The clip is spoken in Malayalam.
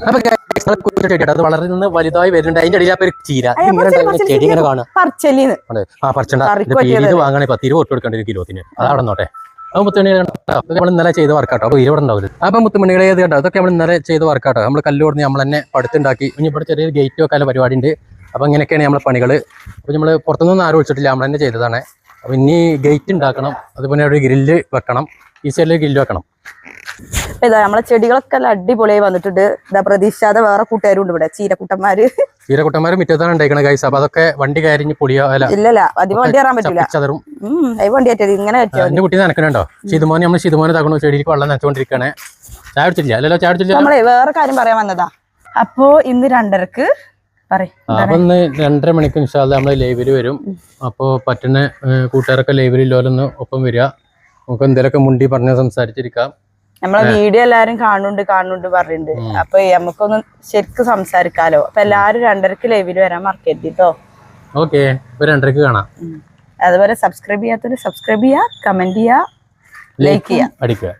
അപ്പൊ ചെടി അത് വളർന്ന് വലുതായി വരുന്നുണ്ട്. അതിന്റെ ഇടയിൽ അപ്പൊ ഒരു ചീര ചെടി ഇങ്ങനെ കാണാം. പീരീഡ് വാങ്ങണേ 10 രൂപ കൊടുക്കേണ്ട ഒരു കിലോത്തിന്. അതവിടെ നോട്ടെ. അപ്പൊ മുത്തുമണി നമ്മൾ ഇന്നലെ ചെയ്ത് വർക്കാട്ടോ. അപ്പൊ ഇവിടെ ഉണ്ടാവില്ല. അപ്പൊ മുത്തുമണികളെ ഏത് കണ്ടോ? അതൊക്കെ നമ്മൾ ഇന്നലെ ചെയ്ത് വർക്കാട്ടോ. നമ്മൾ കല്ല് കൊടുത്ത് നമ്മൾ തന്നെ പടുത്തുണ്ടാക്കി. ഇനി ഇവിടെ ചെറിയൊരു ഗേറ്റ് വെക്കാനുള്ള പരിപാടി ഉണ്ട്. അപ്പൊ ഇങ്ങനെയൊക്കെയാണ് നമ്മളെ പണികള്. അപ്പൊ നമ്മള് പുറത്തുനിന്ന് ആരും വിളിച്ചിട്ടില്ല, നമ്മൾ തന്നെ ചെയ്തതാണ്. അപ്പൊ ഇനി ഗേറ്റ് ഉണ്ടാക്കണം, അതുപോലെ ഒരു ഗ്രില്ല് വെക്കണം, ഈ സൈഡിൽ ഗ്രില്ല് വെക്കണം. ഇതാ നമ്മളെ ചെടികളൊക്കെ അടിപൊളിയായി വന്നിട്ടുണ്ട്. ഇതാ പ്രതീക്ഷിച്ചാതെ വേറെ കൂട്ടുകാരും ഉണ്ട് ഇവിടെ, ചീരക്കുട്ടന്മാര് മിറ്റത്താണ് ഉണ്ടായിരിക്കണ ഗൈസ്. അപ്പൊ അതൊക്കെ വണ്ടി കയറിഞ്ഞ് പൊടിയോ ഇല്ലല്ല അധികം വണ്ടി കയറാൻ പറ്റില്ല. വണ്ടി പറ്റിയത് ഇങ്ങനെ എന്റെ കുട്ടി നനക്കണുണ്ടോ? ശിതുമോനെ നമ്മൾ ശിതുമോനെ തകണു ചെടിക്ക് വെള്ളം നനച്ചുകൊണ്ടിരിക്കണേ. ചായ കുടിച്ചില്ല? അല്ലല്ലോ, ചായ കുടിച്ചില്ല. നമ്മളെ വേറെ കാര്യം പറയാൻ വന്നതാ. അപ്പോ ഇന്ന് 2:30 അപ്പൊ ഇന്ന് 2:30 മണിക്ക് ഇൻഷാല്ലാ നമ്മള് ലൈവില് വരും. അപ്പൊ പറ്റുന്ന കൂട്ടുകാരൊക്കെ ലൈവിലുള്ളവരൊന്ന് ഒപ്പം വരിക. നമുക്ക് എന്തെങ്കിലുമൊക്കെ മുണ്ടി പറഞ്ഞ് സംസാരിച്ചിരിക്കാം. നമ്മളെ വീഡിയോ എല്ലാരും കാണുന്നുണ്ട് പറയുന്നുണ്ട്. അപ്പൊ നമുക്കൊന്ന് ശരിക്കും സംസാരിക്കാലോ. അപ്പൊ എല്ലാരും 2:30 ലൈവില് വരാൻ മറക്കരുത് കേട്ടോ. ഓക്കെ, 2:30 കാണാം. അതുപോലെ സബ്സ്ക്രൈബ് ചെയ്യാത്തവര് സബ്സ്ക്രൈബ് ചെയ്യുക, കമന്റ് ചെയ്യുക, ലൈക്ക് ചെയ്യുക, അടിക്കുക.